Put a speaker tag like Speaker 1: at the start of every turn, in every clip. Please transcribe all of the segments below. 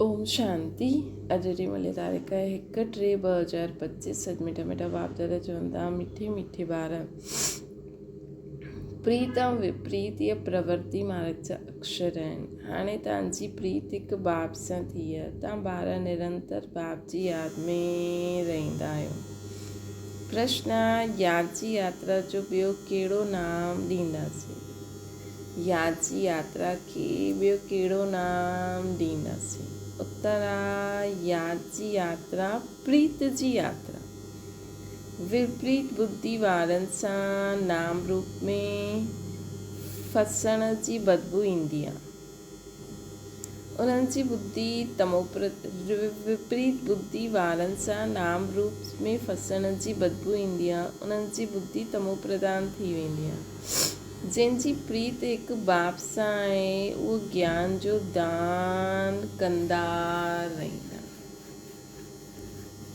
Speaker 1: ओम शांति। अॼु जी मले तारीख़ 1/3/2025। अॼु मिठा मिठा बाप दादा चवंदा मिठे मिठे ॿार प्रीत ऐं विपरीत इहे प्रवृत्ति मार्ग जा अक्षर आहिनि। हाणे तव्हांजी प्रीत हिकु बाप सां थी आहे। तव्हां ॿार निरंतर बाप जी यादि में रहंदा आहियो। प्रश्न यादि जी यात्रा जो ॿियो कहिड़ो नाम ॾींदासीं? यादि जी यात्रा खे ॿियो कहिड़ो नाम ॾींदासीं? उत्तर आहे यादि जी यात्रा प्रीत जी यात्रा। विपरीत बुद्धि वारनि सां नाम रूप में फसण जी बदबू ईंदी आहे। उन्हनि जी बुद्धि विपरीत बुद्धि वारनि सां नाम रूप में फसण जी बदबू ईंदी आहे। उन्हनि जी बुद्धि तमो प्रधान थी वेंदी आहे। जंहिंजी प्रीत हिकु बाप सां आहे उहो ज्ञान जो दान कंदा रहंदा।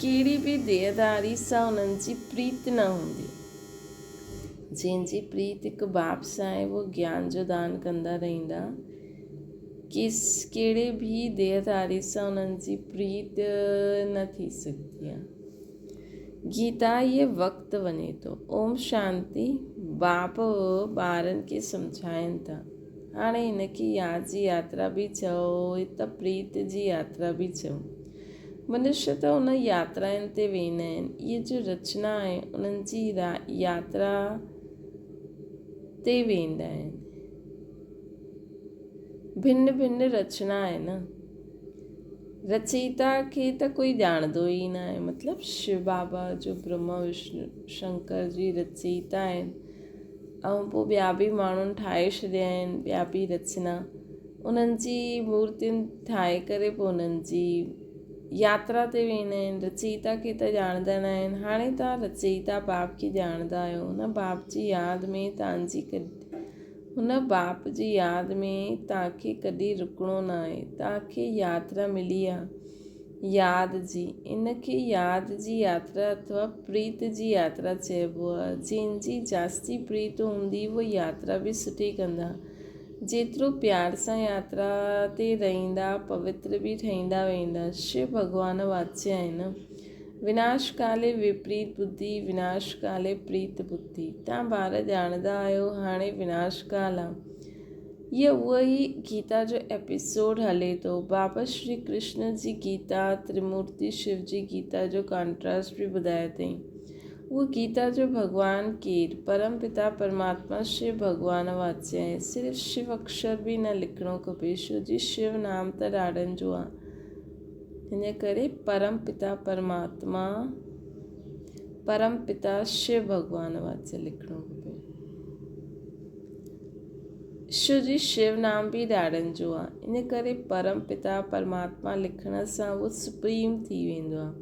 Speaker 1: कहिड़ी बि देहदारी सां उन्हनि जी प्रीत न हूंदी। जंहिंजी प्रीत हिकु बाप सां आहे उहो ज्ञान जो दान कंदा रहंदा। कहिड़े बि देहदारी सां उन्हनि जी प्रीत न थी सघंदी आहे। गीता ये वक़्तु वञे थो। ओम शांति। बाप ॿारनि खे सम्झाइनि था। हाणे हिनखे यादि जी यात्रा बि चओ त प्रीत जी यात्रा बि चओ। मनुष्य त उन यात्राउनि ते वेंदा आहिनि। इहे जो रचना आहे उन्हनि जी यात्रा ते वेंदा आहिनि। भिन्न भिन्न रचना आहे न। रचयिता खे त कोई ॼाणंदो ई न आहे। मतिलबु शिव बाबा जो ब्रह्मा विष्णु शंकर जी रचयिता आहिनि। ऐं पोइ ॿिया बि माण्हुनि ठाहे छॾिया आहिनि ॿिया बि रचना। उन्हनि जी मूर्तियुनि ठाहे करे पोइ उन्हनि जी यात्रा ते वेंदा आहिनि। रचयिता खे त ॼाणंदा न आहिनि। हाणे तव्हां रचयिता बाप खे ॼाणंदा आहियो। हुन बाप जी यादि में तव्हांखे कॾहिं रुकणो न आहे। तव्हांखे यात्रा मिली आहे यादि जी। इनखे यादि जी यात्रा अथवा प्रीत जी यात्रा चइबो आहे। जंहिंजी जास्ती प्रीत हूंदी उहो यात्रा बि सुठी कंदा। जेतिरो प्यार सां यात्रा ते रहंदा पवित्र बि ठहींदा वेंदा। शिव भॻवानु वाच्य आहिनि। विनाश काले विपरीत बुद्धि विनाश काले प्रीत बुद्धि। तव्हां ॿार ॼाणंदा आहियो हाणे विनाश काल आहे। इहा उहा ई गीता जो एपिसोड हले थो। बाबा श्री कृष्ण जी गीता त्रिमूर्ति शिव जी गीता जो कॉन्ट्रास्ट बि ॿुधाए अथई। उहा गीता जो भॻवानु केरु? परम पिता परमात्मा शिव भॻवानु वाच्य आहे। सिर्फ़ु शिव अक्षर बि न लिखणो खपे छो जी शिव नाम त ॾाढनि जो आहे। हिन करे परम पिता परमात्मा परम पिता शिव भॻवानु वाच्य लिखणो खपे। छो जी शिव नाम बि ॾाढनि जो आहे। इन करे परम पिता परमात्मा लिखण सां उहो सुप्रीम थी वेंदो आहे।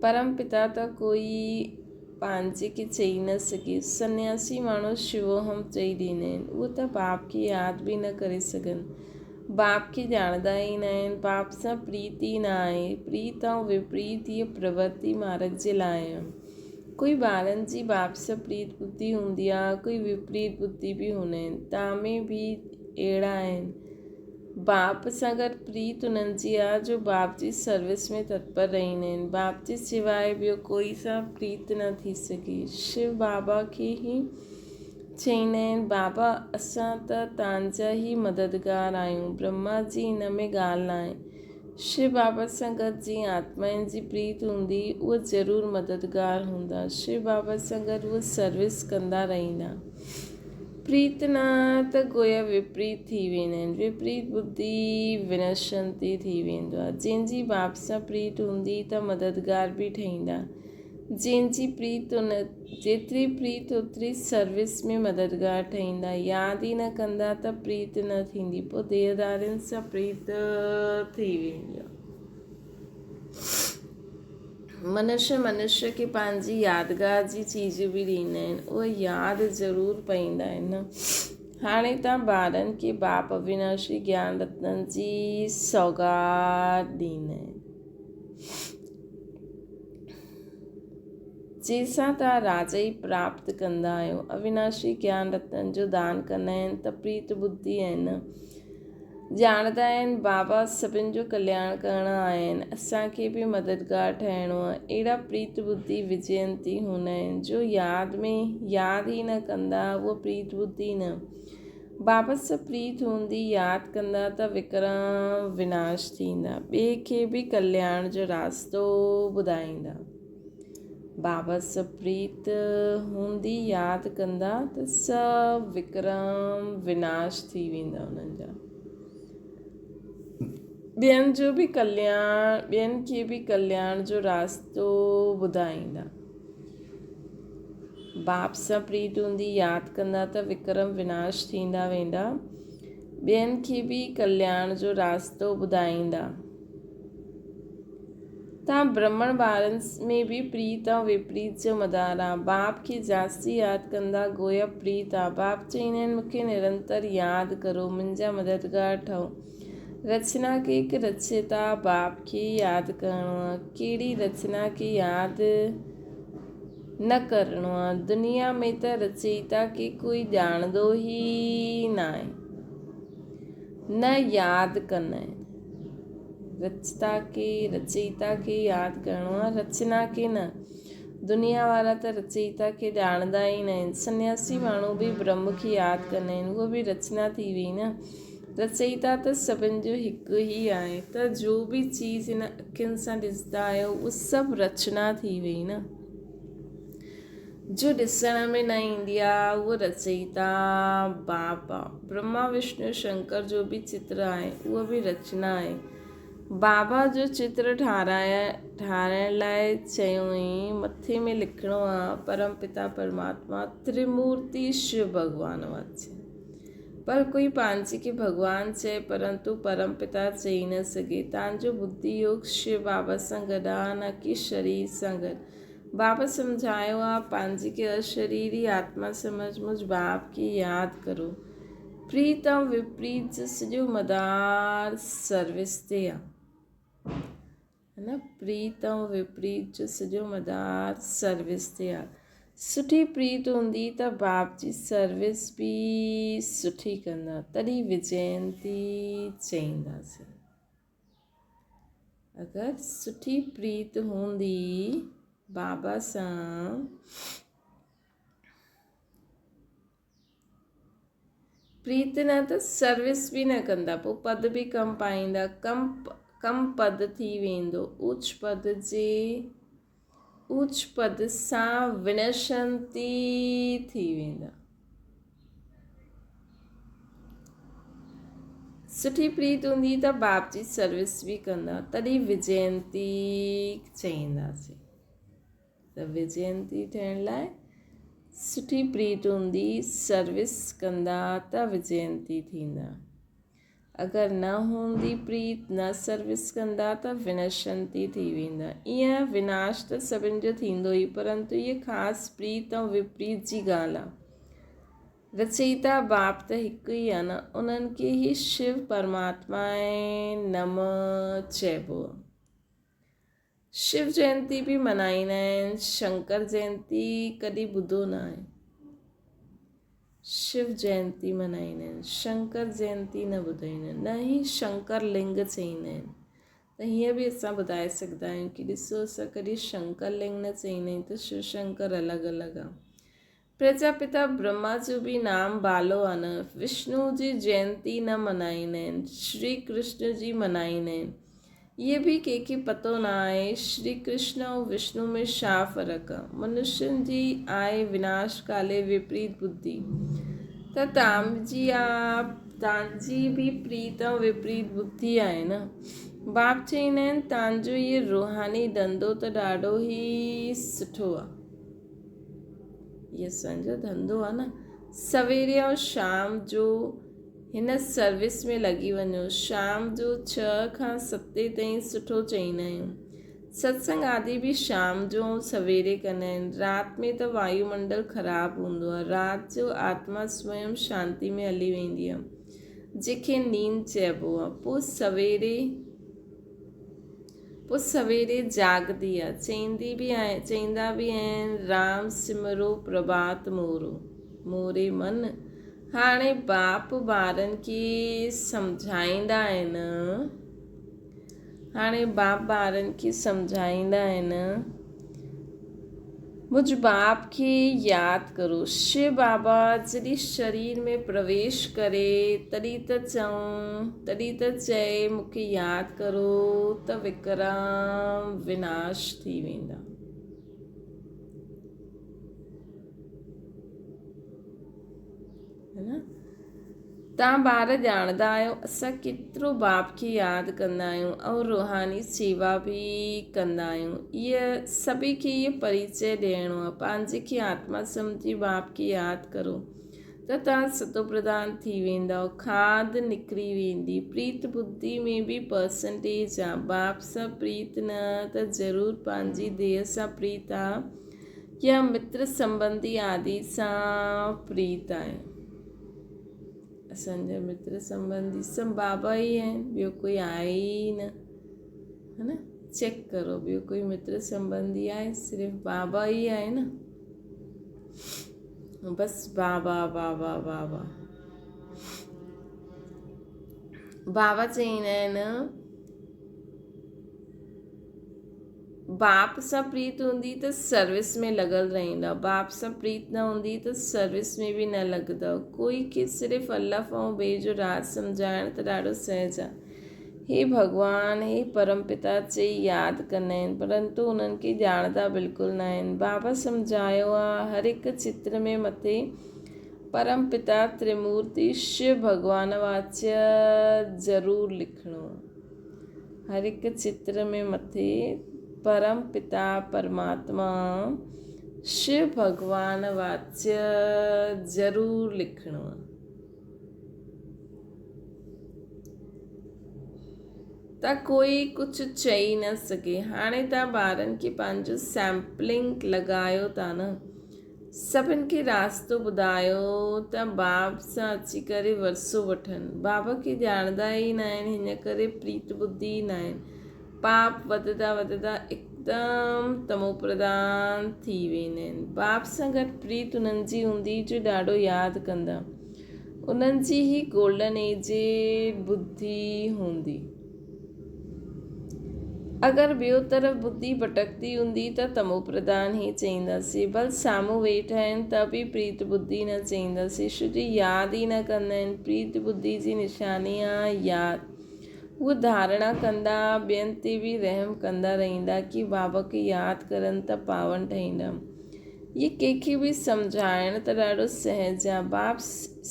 Speaker 1: परम पिता त कोई पंहिंजे खे चई न सघे। सन्यासी माण्हू शिवोहम चई ॾींदा आहिनि। उहो त बाप खे यादि बि न करे सघनि। बाप खे ॼाणंदा ई न आहिनि। बाप सां प्रीत ई न आहे। प्रीत ऐं विपरीत इहे प्रवृत्ति मार्ग जे लाइ आहे। कोई ॿारनि जी बाप सां प्रीत बुद्धि हूंदी आहे कोई विपरीत बुद्धि बि हूंदा आहिनि। तव्हां में बि अहिड़ा आहिनि। बाप सां गॾु प्रीत उन्हनि जी आहे जो बाप जी सर्विस में तत्पर रहंदा आहिनि। बाप जे सवाइ ॿियो कोई सां प्रीत न थी सघे। शिव बाबा खे ई चईंदा आहिनि बाबा असां त तव्हांजा ई मददगार आहियूं। ब्रह्मा जी हिन में ॻाल्हि न आहे। शिव बाबा सां गॾु जीअं आत्माउनि जी प्रीत हूंदी उहा ज़रूरु मददगार हूंदा। शिव बाबा सां गॾु उहा सर्विस कंदा रहंदा। प्रीत न त गोया विपरीत थी वेंदा आहिनि। विपरीत बुद्धि विनशंती थी वेंदो आहे। जंहिंजी बाप सां प्रीत हूंदी त मददगार बि ठहींदा। जंहिंजी प्रीत जेतिरी प्रीत ओतिरी सर्विस में मददगार ठहींदा। यादि ई न कंदा त प्रीत न थींदी। पोइ देहदारियुनि सां प्रीत थी वेंदी आहे। मनुष्य खे पंहिंजी यादगार जी चीज बि ॾींदा आहिनि। उहे यादि ज़रूरु पाईंदा आहिनि। हाणे तव्हां ॿारनि खे बाप अविनाशी ज्ञान रत्ननि जी सौगात ॾींदा आहिनि जंहिंसां तव्हां राजाई प्राप्त कंदा आहियो। अविनाशी ज्ञान रत्ननि जो दान कंदा आहिनि त प्रीत बुद्धि आहिनि। ॼाणंदा आहिनि बाबा सभिनि जो कल्याण करण आया आहिनि, असांखे बि मददगार ठहिणो आहे। अहिड़ा प्रीत बुद्धि विजयंती हूंदा आहिनि जो यादि ई न कंदा, उहो प्रीत बुद्धि न। बाबा सां प्रीत हूंदी, यादि कंदा त विक्रम विनाश थींदा, ॿिए खे बि कल्याण जो रास्तो ॿुधाईंदा। बाबा सां प्रीत हूंदी, यादि कंदा त सभु विक्रम विनाश थी वेंदा उन्हनि जा। ॿियनि खे बि कल्याण जो रास्तो ॿुधाईंदा। बाप सां प्रीत हूंदी, यादि कंदा त विक्रम विनाश थींदा वेंदा, ॿियनि खे बि कल्याण जो रास्तो ॿुधाईंदा। तव्हां ब्राह्मण ॿारनि में बि प्रीत ऐं विपरीत जो मदार आहे। बाप खे जास्ती यादि कंदा, गोया प्रीत आहे। बाप चवंदा आहिनि मूंखे निरंतर यादि करो, मुंहिंजा मददगार ठहो। रचना के हिकु रचयिता बाप खे यादि करिणो आहे। कहिड़ी रचना खे यादि न करिणो आहे? दुनिया में त रचयिता खे कोई ॼाणंदो ई न आहे, न यादि कंदा आहिनि। रचयिता खे यादि करिणो आहे, रचना खे न। दुनिया वारा त रचयिता खे ॼाणंदा ई न आहिनि। सन्यासी माण्हू बि ब्रह्म खे यादि कंदा आहिनि, उहा बि रचना थी वई न। रचयिता त सभिनि जो हिकु ई आहे। त जो बि चीज़ हिन अखियुनि सां ॾिसंदा आहियो, उहा सभु रचना थी वई न। जो ॾिसण में न ईंदी आहे, उहा रचयिता बाप आहे। ब्रह्मा विष्णु शंकर जो बि चित्र आहे, उहा बि रचना आहे। बाबा जो चित्र ठाराइण लाइ चयो हुई, मथे में लिखिणो आहे परम पिता परमात्मा त्रिमूर्ति शिव भॻवान वाचे। पर कोई पंहिंजे खे भॻवानु चए, परंतु परम पिता चई न सघे। तव्हांजो बुद्धि योग शिव बाबा सां गॾु आहे, न कि शरीर सां गॾु। बाबा सम्झायो आहे पंहिंजे खे अशरीरी आत्मा समझ मुझ बाप खे यादि करो। प्रीत ऐं विपरीत जो सॼो मदार सर्विस ते आहे, है न। प्रीत ऐं विपरीत जो सॼो मदार सर्विस ते आहे। सुठी प्रीत हूंदी त बाप जी सर्विस बि सुठी कंदा, तॾहिं विजयंती चईंदासीं। अगरि सुठी प्रीत हूंदी बाबा सां, प्रीत न त सर्विस बि न कंदा, पोइ पद बि कम पाईंदा, कम पद थी वेंदो। ऊच पद सां विनशंती थी वेंदा। सुठी प्रीत हूंदी त बाप जी सर्विस बि कंदा, तॾहिं विजयंती चईंदासीं। त विजयंती थियण लाइ सुठी प्रीत हूंदी, सर्विस कंदा त विजयंती थींदा। अगरि न हूंदी प्रीत, न सर्विस कंदा त विनशंती थी वेंदा। ईअं विनाश त सभिनि जो थींदो ई, परंतु इहा ख़ासि प्रीत ऐं विपरीत जी ॻाल्हि आहे। रचयिता बाप त हिकु ई आहे न, उन्हनि खे ई शिव परमात्मा ऐं नम चइबो आहे। शिव जयंती बि मल्हाईंदा आहिनि, शंकर जयंती कॾहिं ॿुधो न आहे। शिव जयंती मल्हाईंदा आहिनि, शंकर जयंती न ॿुधाईंदा आहिनि, न ई शंकर लिंग चईंदा आहिनि। त हीअं बि असां ॿुधाए सघंदा आहियूं कि ॾिसो, असां कॾहिं शंकर लिंग न चईंदा आहियूं, त शिव शंकर अलॻि अलॻि आहे। प्रजापिता ब्रह्मा जो बि नाम बालो आहे न। विष्णु जी जयंती न मल्हाईंदा आहिनि, श्री कृष्ण जी मल्हाईंदा आहिनि। इहे बि कंहिंखे पतो न आहे श्री कृष्ण ऐं विष्णु में छा फ़र्क़ु आहे। मनुष्यनि जी आहे विनाश काले विपरीत बुद्धि। त तव्हांजी बि प्रीत ऐं विपरीत बुद्धि आहे न। बाप चईंदा आहिनि तव्हांजो इहो रूहानी धंधो त ॾाढो ई सुठो आहे। इहो असांजो धंधो आहे न। सवेरे ऐं शाम जो हिन सर्विस में लॻी वञो। शाम जो 6 खां 7 ताईं सुठो चईंदा आहियूं। सत्संग आदि बि शाम जो ऐं सवेरे कंदा आहिनि। राति में त वायुमंडल ख़राबु हूंदो आहे। राति जो आत्मा स्वयं शांति में हली वेंदी आहे, जंहिंखे नींद चइबो आहे। पोइ सवेरे जागदी आहे। चईंदा बि आहिनि राम सिमरो प्रभात मोरे मन हाणे बाप ॿारनि खे सम्झाईंदा आहिनि मुझ बाप खे यादि करो। शिव बाबा जॾहिं शरीर में प्रवेश करे तॾहिं त चए मूंखे यादि करो त विकराम विनाश थी वेंदा। है न? तव्हां ॿार ॼाणंदा आहियो असां केतिरो बाप खे यादि कंदा आहियूं ऐं रूहानी सेवा बि कंदा आहियूं। सभी खे इहो परिचय ॾियणो आहे। पंहिंजे खे आत्मा सम्झी बाप खे यादि करो त तव्हां सतो प्रधान थी वेंदव, खाद निकिरी वेंदी। प्रीत बुद्धि में बि परसेंटेज आहे। बाप सां प्रीत न त ज़रूरु पंहिंजी देह सां प्रीत आहे या मित्र संबंधी आदि सां प्रीत आहे। असांजा मित्र संबंधी सभु बाबा ई आहिनि, ॿियो कोई आहे ई न, है न? चेक करो, ॿियो कोई मित्र संबंधी आहे? सिर्फ़ु बाबा ई आहे न। बसि बाबा बाबा बाबा बाबा चईंदा आहिनि बाप सां प्रीत हूंदी त सर्विस में लॻल रहंदा, बाप सां प्रीत न हूंदी त सर्विस में बि न लॻंदव। कोई खे सिर्फ़ु अल्लाह ऐं ॿिए जो राज सम्झाइण त ॾाढो सहज आहे। हे भॻवान, हे परम पिता चई यादि कंदा आहिनि, परंतु उन्हनि खे ॼाणंदा बिल्कुलु न आहिनि। बाबा सम्झायो आहे हर हिकु चित्र में मथे परम पिता त्रिमूर्ति शिव भॻवान वाच्य ज़रूरु लिखिणो। हर हिकु चित्र में मथे परम पिता परमात्मा शिव भगवान वाच्य ज़रूरु लिखिणो आहे। त कोई कुझु चई न सघे। हाणे तव्हां ॿारनि खे पंहिंजो सैम्पलिंग लॻायो था न, सभिनि खे रास्तो ॿुधायो त बाप सां अची करे वरसो वठनि। बाबा खे ॼाणंदा ई न आहिनि, हिन करे प्रीत बुद्धि न आहिनि। पाप वधंदा हिकदमि तमो प्रधान थी वेंदा आहिनि। बाप सां गॾु प्रीत उन्हनि जी हूंदी जो ॾाढो यादि कंदा, उन्हनि जी ही गोल्डन एज बुद्धि हूंदी। अगरि ॿियो तरफ़ बुद्धि भटकती हूंदी त तमो प्रधान ई चईंदासीं। भल साम्हूं वेठा आहिनि त बि प्रीत बुद्धि न चईंदासीं, छो जो यादि ई न कंदा आहिनि। प्रीत बुद्धि जी निशानी आहे यादि। उहे धारणा कंदा, ॿियनि ते बि रहम कंदा रहंदा कि बाबा खे यादि करनि त पावन ठहींदा। इहे कंहिंखे बि सम्झाइण त ॾाढो सहज आहे। बाप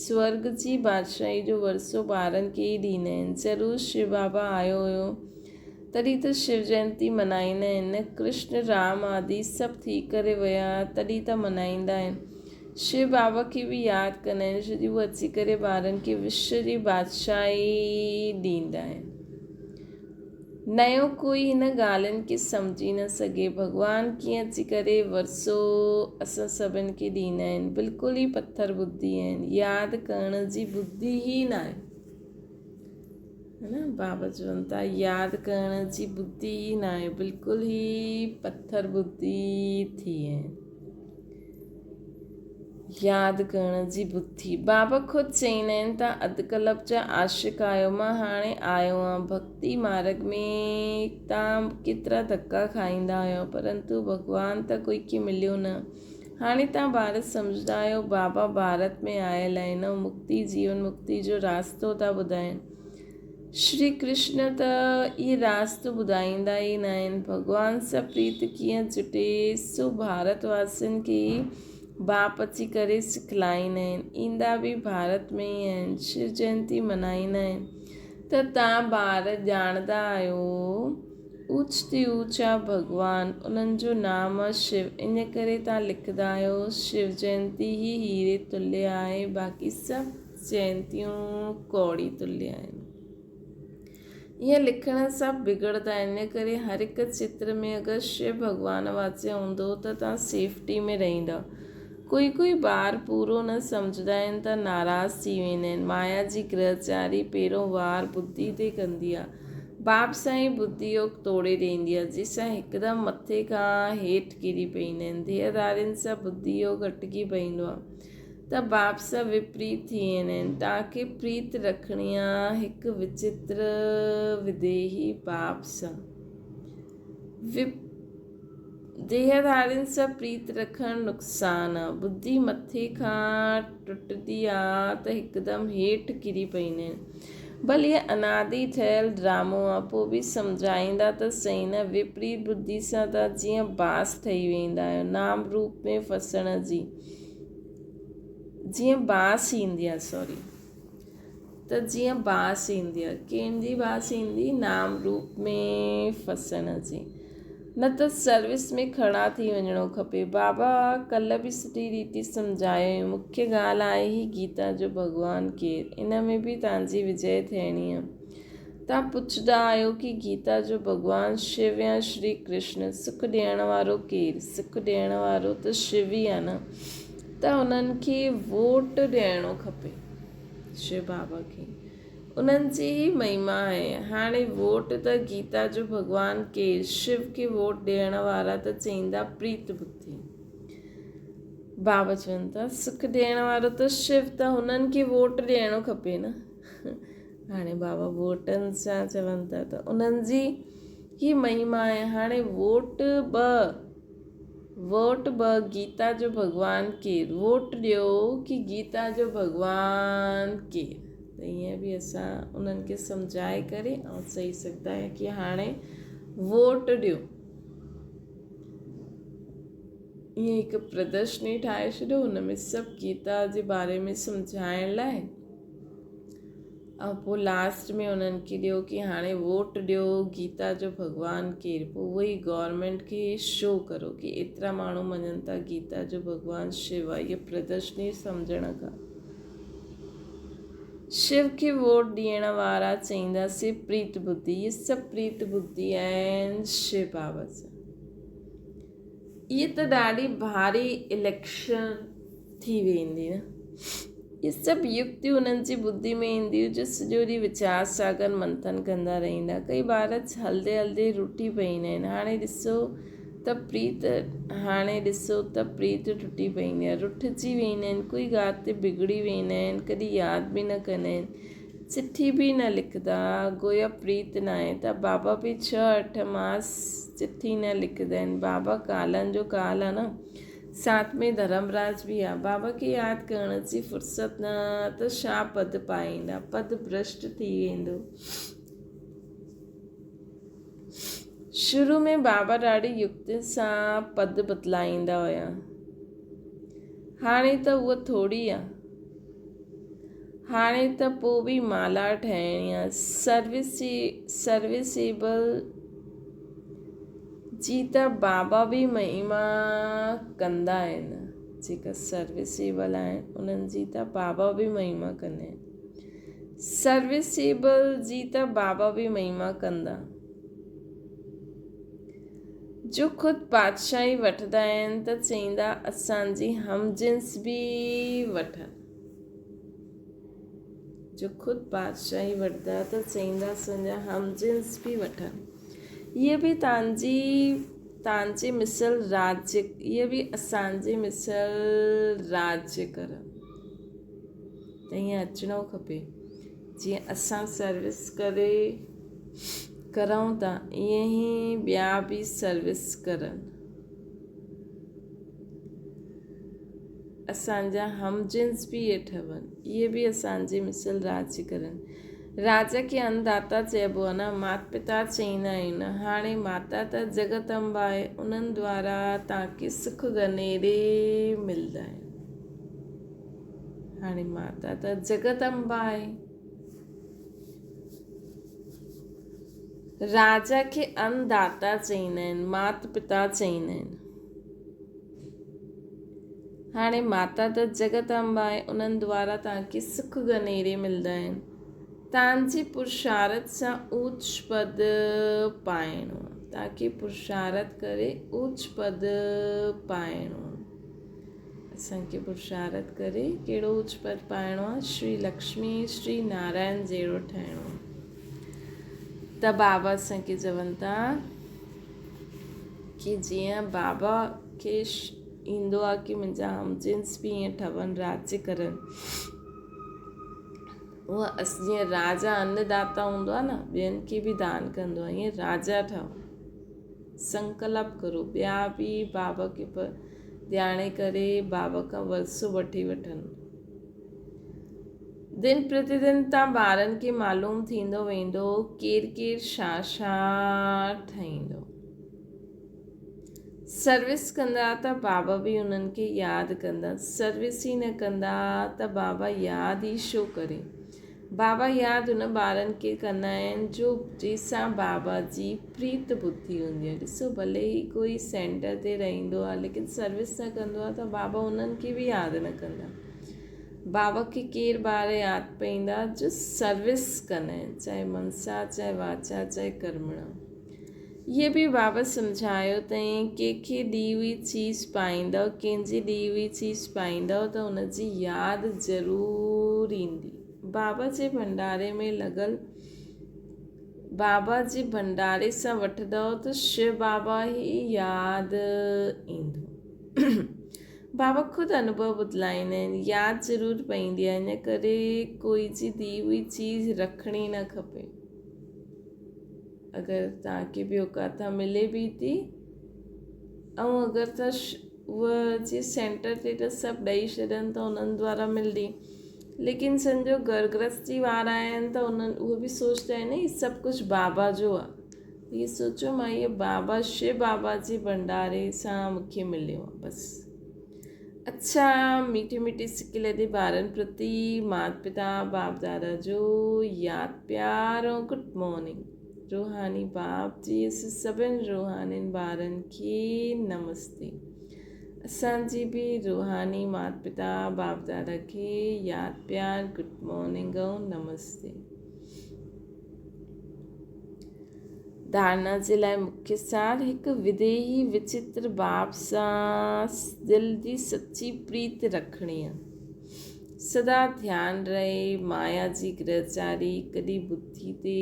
Speaker 1: स्वर्ग जी बादशाही जो वरसो ॿारनि खे ई ॾींदा आहिनि। ज़रूरु शिव बाबा आयो हुयो तॾहिं त शिव जयंती मल्हाईंदा आहिनि। कृष्ण राम आदि सभु थी करे विया तॾहिं त मल्हाईंदा आहिनि। शिव बाबा खे बि यादि कंदा आहिनि, छो जो उहे अची करे ॿारनि खे विश्व जी बादशाही ॾींदा आहिनि। नयो कोई हिन ॻाल्हियुनि खे सम्झी न सघे। भॻवान कीअं अची करे वरसो असां सभिनि खे ॾींदा आहिनि। बिल्कुलु ई पथर बुद्धि आहिनि, यादि करण जी बुद्धि ई न आहे, है न? बाबा चवनि था यादि करण जी बुद्धि ई न आहे, बिल्कुलु ई पथर बुद्धि थी आहे। यादि करण जी बुद्धि बाबा ख़ुदि चईंदा आहिनि त अधु कल्प जा आशिक आहियो, मां हाणे आयो आहियां। भक्ति मार्ग में तव्हां केतिरा धक्का खाईंदा आहियो, परंतु भॻवान त कोई खे मिलियो न। हाणे तव्हां ॿार सम्झंदा आहियो बाबा भारत में आयल आहिनि ऐं मुक्ति जीवन मुक्ति जो रास्तो था ॿुधाइनि। श्री कृष्ण त इहे रास्तो ॿुधाईंदा ई न आहिनि। भॻवान सां प्रीत कीअं जुटे सो भारतवासियुनि खे बाप अची करे सिखलाईंदा आहिनि। ईंदा बि भारत में ई आहिनि, शिव जयंती मल्हाईंदा आहिनि। त तव्हां ॿार ॼाणंदा आहियो ऊच ते ऊच आहे भॻवान, उन्हनि जो नाम आहे शिव। इन करे तव्हां लिखंदा आहियो शिव जयंती ई हीरे तुल्य आहे, बाक़ी सभु जयंतियूं कौड़ी तुल्य आहिनि। ईअं लिखण सां बिगड़ंदा आहिनि। इन करे हर हिकु चित्र में अगरि शिव भॻवान वाच्य हूंदो त तव्हां सेफ्टी में रहंदा। कोई ॿार पूरो न सम्झंदा आहिनि त नाराज़ थी वेंदा आहिनि। माया जी ग्रहचारी पहिरों वार बुद्धि ते कंदी आहे, बाप सां ई बुद्धि योग तोड़े ॾींदी आहे, जंहिंसां हिकदमि मथे खां हेठि किरी पवंदा आहिनि। देहधारियुनि सां बुद्धि योग अटकी पवंदो आहे। त बाप सां विपरीत थी वेंदा आहिनि। तव्हांखे प्रीत रखणी आहे हिकु विचित्र विदेही बाप सां। देहधारियुनि सां प्रीत रखणु नुक़सानु आहे। बुद्धि मथे खां टुटंदी आहे त हिकदमि हेठि किरी पवंदा आहिनि। भले इहे अनादि ठहियलु ड्रामो आहे, पोइ बि सम्झाईंदा त सही न। विपरीत बुद्धि सां त जीअं बास ठही वेंदा आहियो, नाम रूप में फसण जी जीअं बास ईंदी आहे त जीअं बास ईंदी आहे, कंहिंजी बास ईंदी? नाम रूप में फसण जी। न त सर्विस में खड़ा थी वञिणो खपे। बाबा कल्ह बि सुठी रीति सम्झायो। मुख्य ॻाल्हि आहे ही गीता जो भॻवानु केरु, इन में बि तव्हांजी विजय थियणी आहे। तव्हां पुछंदा आहियो कि गीता जो भॻवानु शिव या श्री कृष्ण, सुख ॾियण वारो केरु? सुख ॾियण वारो त शिव ई आहे न। त उन्हनि खे वोट ॾियणो खपे, शिव बाबा खे। उन्हनि जी ही महिमा आहे। हाणे वोट त गीता जो भॻवानु केरु? शिव खे वोट ॾियण वारा त चईंदा प्रीत बुद्धि। बाबा चवनि था सुख ॾियण वारो त शिव, त हुननि खे वोट ॾियणो खपे न। हाणे बाबा वोटनि सां चवनि था त उन्हनि जी ही महिमा आहे। हाणे वोट ॿ गीता जो भॻवानु केरु? वोट ॾियो कि गीता जो भॻवानु केरु? त ईअं बि असां उन्हनि खे सम्झाए करे ऐं चई सघंदा आहियूं कि हाणे वोट ॾियो। ईअं हिकु प्रदर्शनी ठाहे छॾियो, हुन में सभु गीता जे बारे में सम्झाइण लाइ, ऐं पोइ लास्ट में उन्हनि खे ॾियो कि हाणे वोट ॾियो गीता जो भॻवानु केरु। पोइ उहो ई गवर्नमेंट खे शो करो कि एतिरा माण्हू मञनि था गीता जो भॻवानु शिव आहे। इहा प्रदर्शनी सम्झण खां शिव खे वोट ॾियण वारा चईंदासीं प्रीत बुद्धि। इहे सभु प्रीत बुद्धि आहिनि शिव बाबा सां। इहे त ॾाढी भारी इलेक्शन थी वेंदी न। इहे सभु युक्तियूं उन्हनि जी बुद्धि में ईंदियूं जो सॼो ॾींहुं वीचार सागर मंथन कंदा रहंदा। कई ॿार हलंदे हलंदे रुटी पवंदा आहिनि। हाणे ॾिसो त प्रीत टुटी पवंदी आहे, रुठिजी वेंदा आहिनि, कोई ॻाल्हि ते बिगड़ी वेंदा आहिनि, कॾहिं यादि बि न कंदा आहिनि, चिठी बि न लिखंदा, गोया प्रीत न आहे। त बाबा बि 6-8 मास चिठी न लिखंदा आहिनि। बाबा कालनि जो काल आहे न, साथ में धर्मराज बि आहे। बाबा खे यादि करण जी फुर्सत न, त छा पद पाईंदा, पद भ्रष्ट थी वेंदो। शुरू में बाबा ॾाढी युक्ति सां पद बदिलाईंदा हुया, हाणे त उहा थोरी आहे। हाणे त पोइ बि माला ठाहिणी आहे। सर्विसेबल जी त बाबा बि महिमा कंदा आहिनि। जेका सर्विसेबल आहिनि उन्हनि जी त बाबा बि महिमा कंदा आहिनि। सर्विसेबल जी त बाबा बि महिमा कंदा। जो ख़ुदि बादशाही वठंदा आहिनि त चईंदा असांजी हमजिन्स बि वठनि। जो ख़ुदि बादशाही वठंदा त चईंदा असांजा हमजिन्स बि वठनि। इहे बि तव्हांजी मिसल राज्य, इहे बि असांजी मिसल राज्य करनि। त ईअं अचिणो खपे। जीअं असां सर्विस करऊं था, ईअं ई ॿिया बि सर्विस करनि। असांजा हमजिन्स बि इहे ठहनि, इहे बि असांजी मिसल राज्य करनि। राजा खे अन्नदाता चइबो आहे न, माता पिता चईंदा आहियूं न। हाणे माता त जगदम्बा आहे, उन्हनि द्वारा तव्हांखे सुख गनेरे मिलंदा आहिनि। हाणे माता त जगदम्बा आहे। राजा खे अन्नदाता चईंदा आहिनि, माता पिता चईंदा आहिनि। हाणे माता त जगदम्बा आहे, उन्हनि द्वारा तव्हांखे सुख गनेरे मिलंदा आहिनि। तव्हांजी पुरुषार्थ सां ऊच पद पाइणो आहे। तव्हांखे पुरुषार्थ करे ऊच पद पाइणो आहे। असांखे पुरुषार्थ करे कहिड़ो ऊच पद पाइणो आहे? श्री लक्ष्मी श्री नारायण जहिड़ो ठाहिणो आहे। त बाबा असांखे चवनि था कि जीअं बाबा खे ईंदो आहे की मुंहिंजा हमजिन्स बि ईअं ठहनि, राज्य करनि। उहा जीअं राजा अन्नदाता हूंदो आहे न, ॿियनि खे बि दान कंदो आहे, ईअं राजा ठहो, संकल्प करो, ॿिया बि बाबा खे ॼाणे करे बाबा खां वरसो वठी वठनि। दिन प्रतिदिन तव्हां ॿारनि खे मालूम थींदो वेंदो केरु केरु छा छा ठाहींदो। सर्विस कंदा त बाबा बि उन्हनि खे यादि कंदा, सर्विस ई न कंदा त बाबा यादि ई छो करे। बाबा यादि उन ॿारनि खे कंदा आहिनि जो जंहिंसां बाबा जी प्रीत बुद्धि हूंदी आहे। ॾिसो, भले ई कोई सेंटर ते रहंदो आहे लेकिन सर्विस न कंदो आहे त बाबा उन्हनि खे बि यादि न कंदा। बाबा खे केरु ॿार यादि पईंदा जो सर्विस कंदा आहिनि, चाहे मनसा, चाहे वाचा, चाहे कर्मणा। ये बि बाबा सम्झायो अथई, कंहिंखे ॾी हुई चीज़ पाईंदव, कंहिंजी ॾी हुई चीज़ पाईंदव त उनजी यादि ज़रूरु ईंदी। बाबा जे भंडारे में लॻल, बाबा जे भंडारे सां वठंदव त शिव बाबा ई यादि ईंदो। बाबा ख़ुदि अनुभव ॿुधाईंदा आहिनि, यादि ज़रूरु पईंदी आहे, इन करे कोई जी दी हुई चीज़ रखणी न खपे। अगरि तव्हांखे ॿियो किथां मिले बि थी, ऐं अगरि त उहा जीअं सेंटर ते त सभु ॾेई छॾनि त उन्हनि द्वारा मिलंदी, लेकिन सम्झो घर गृहस्थी वारा आहिनि त उहे बि सोचंदा आहिनि न हीअ सभु कुझु बाबा जो आहे। हीअ सोचो मां इहे बाबा शिव बाबा जे भंडारे सां मूंखे मिलियो आहे बसि। अच्छा, मीठी मीठी सिकी लॻे ॿारनि प्रति माता पिता बाप दादा जो यादि प्यार ऐं गुड मॉर्निंग। रूहानी बाप जी सभिनि रूहानी ॿारनि खे नमस्ते। असांजी बि रूहानी माता पिता बाप दादा खे यादि प्यार, गुड मॉर्निंग ऐं नमस्ते। धारणा जे लाइ मुख्य सार, हिकु विदेही विचित्र बाप सां दिलि जी सची प्रीत रखणी आहे। सदा ध्यानु रहे माया जी ग्रहचारी कॾहिं बुद्धि ते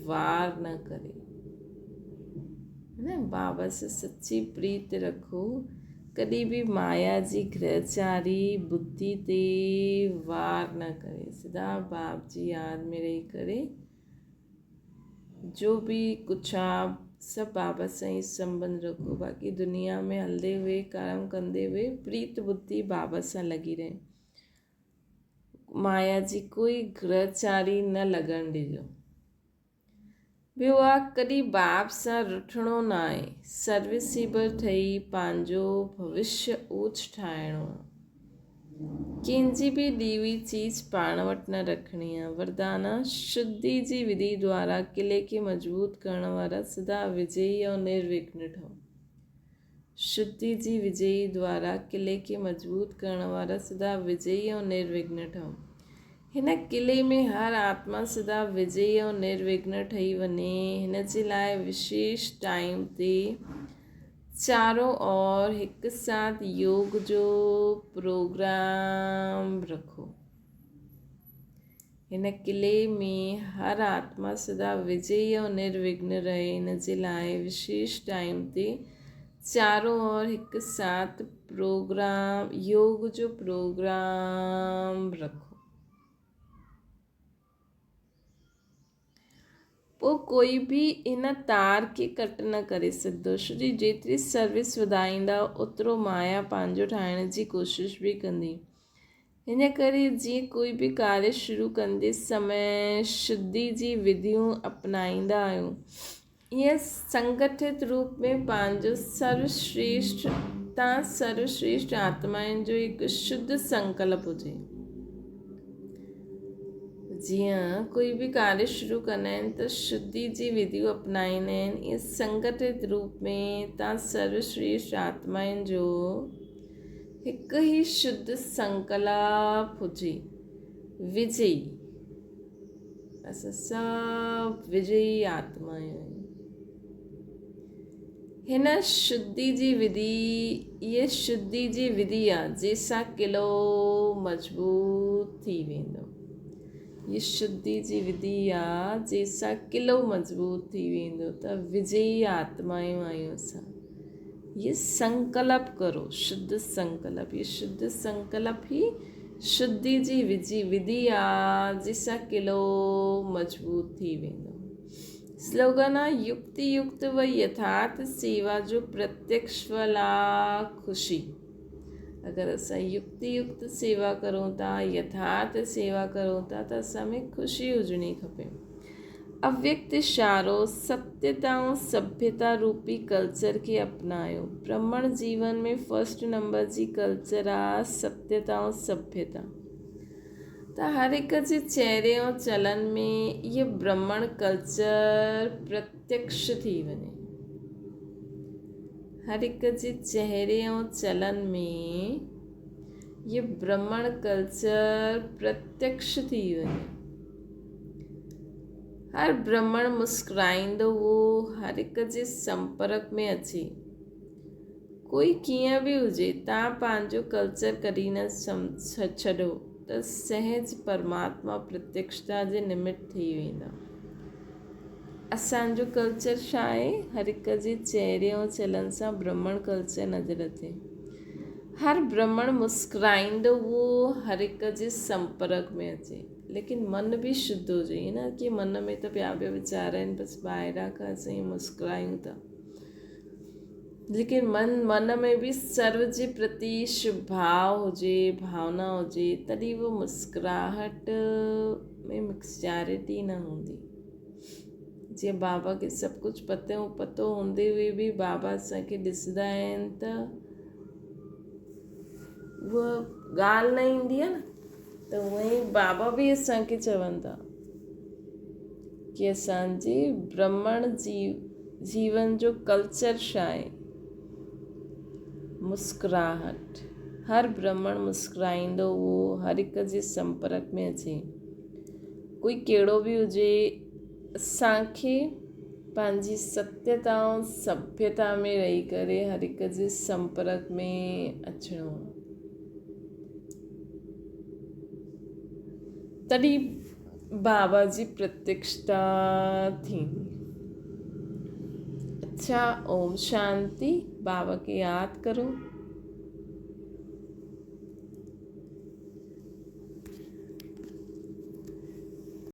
Speaker 1: वार न करे। न, बाबा से सच्ची प्रीत रखो, कॾहिं बि माया जी ग्रहचारी बुद्धि ते वार न करे। सदा बाप जी यादि में रही करे जो भी कुछ आहे सब बाबा सां ई संबंध रखो। बाक़ी दुनिया में हलंदे हुए कर्म कंदे हुए प्रीत बुद्धि बाबा सां लॻी रहे, माया जी कोई ग्रहचारी न लॻण ॾिजो। ॿियो आहे, कॾहिं बाप सां रुठणो न आहे, सर्विसेबल ठही पंहिंजो भविष्य ऊच ठाहिणो आहे। कंहिंजी बि ॾी हुई चीज़ पाण वटि न रखणी आहे। वरदाना, शुद्धि जी विधि द्वारा किले खे मज़बूत करण वारा सदा विजयी ऐं निर्विघ्न ठहो। शुद्धि जी विजयी द्वारा किले खे मज़बूत करण वारा सदा विजयी ऐं निर्विघ्न ठहो। हिन किले में हर आत्मा सदा विजयी ऐं निर्विघ्न ठही वञे, हिन जे लाइ विशेष टाइम ते चारों ओर हिकु साथ योग जो प्रोग्राम रखो। हिन किले में हर आत्मा सदा विजयी और निर्विघ्न रहे, हिन जे लाइ विशेष टाइम ते चारों ओर हिकु साथ प्रोग्राम, योग जो प्रोग्राम रखो। पोइ कोई बि इन तार खे कट न करे सघंदो, छो जो जेतिरी सर्विस वधाईंदा ओतिरो माया पंहिंजो ठाहिण जी कोशिशि बि कंदी। हिन करे जीअं कोई बि कार्य शुरू कंदे समय शुद्धि जी विधियूं अपनाईंदा आहियूं, ईअं संगठित रूप में पंहिंजो सर्वश्रेष्ठ, तव्हां सर्वश्रेष्ठ आत्माउनि जो हिकु शुद्ध संकल्प हुजे। जीअं कोई बि कार्य शुरू कंदा आहिनि त शुद्धि जी विधियूं अपनाईंदा आहिनि, ईअं संगठित रूप में तव्हां सर्वश्रेष्ठ आत्माउनि जो हिकु ई शुद्ध संकल्प हुजे, विजयी। असां सभु विजयी आत्मा आहियूं। हिन शुद्धि जी विधि, इहे शुद्धि जी विधि आहे जंहिंसां किलो मज़बूत थी वेंदो। ये शुद्धि जी विधि आहे जंहिंसां किलो मज़बूत थी वेंदो। त विजयी आत्मायूं आहियूं असां। ये संकल्प करो, शुद्ध संकल्प। ये शुद्ध संकल्प ही शुद्धि जी विधि आ जिसा किलो मजबूत थी वेंदो। स्लोगन आ युक्ति युक्त व यथार्थ सेवा जो प्रत्यक्ष वाला खुशी। अगर असां युक्ति युक्त सेवा करूं था, यथार्थ सेवा करूं था, त असां में ख़ुशी हुजणी खपे। अव्यक्त इशारो सत्यता ऐं सभ्यता रूपी कल्चर खे अपनायो। ब्राह्मण जीवन में फर्स्ट नंबर जी कल्चर आहे सत्यता ऐं सभ्यता। त हर हिक जे चहिरे ऐं चलन में इहे ब्राह्मण कल्चर प्रत्यक्ष थी वञे। हर एक जे चेहरे ऐं चलन में ये ब्राह्मण कल्चर प्रत्यक्ष थी वञे। हर ब्राह्मण मुस्कुराईंदो वो हर एक जे संपर्क में अचे। कोई कीअं बि हुजे, तव्हां पंहिंजो कल्चर कॾहिं न छॾो त सहज परमात्मा प्रत्यक्षता जे निमित्त थी वेंदा। असांजो कल्चर छा आहे? हर हिक जे चहिरे ऐं चलन सां ब्राह्मण कल्चर नज़र अचे। हर ब्राह्मण मुस्कुराईंदो वो हर हिक जे संपर्क में अचे, लेकिन मन भी शुद्ध हुजे। ईअं न कि मन में त ॿिया वीचार आहिनि, बसि ॿाहिरां खां असां मुस्कुरायूं था, लेकिन मन में भी सर्व जे प्रति शुभ भाव हुजे, भावना हुजे, तॾहिं वो मुस्कुराहट में मिक्सचैरिटी न हूंदी। जीअं बाबा खे सभु कुझु पतो हूंदे हुए बि बाबा असांखे ॾिसंदा आहिनि त उहा ॻाल्हि न ईंदी आहे न। त उअं ई बाबा बि असांखे चवनि था कि असांजे ब्राह्मण जीवन जो कल्चर छा आहे? मुस्कुराहट। हर ब्राह्मण मुस्कुराईंदो वो हर हिक जे संपर्क में अचे। कोई कहिड़ो बि हुजे, असांखे पंहिंजी सत्यता ऐं सभ्यता में रही करे हर हिक जे संपर्क में अचिणो, तॾहिं बाबा जी प्रत्यक्षता थींदी। अच्छा, ओम शांति। बाबा खे यादि करो।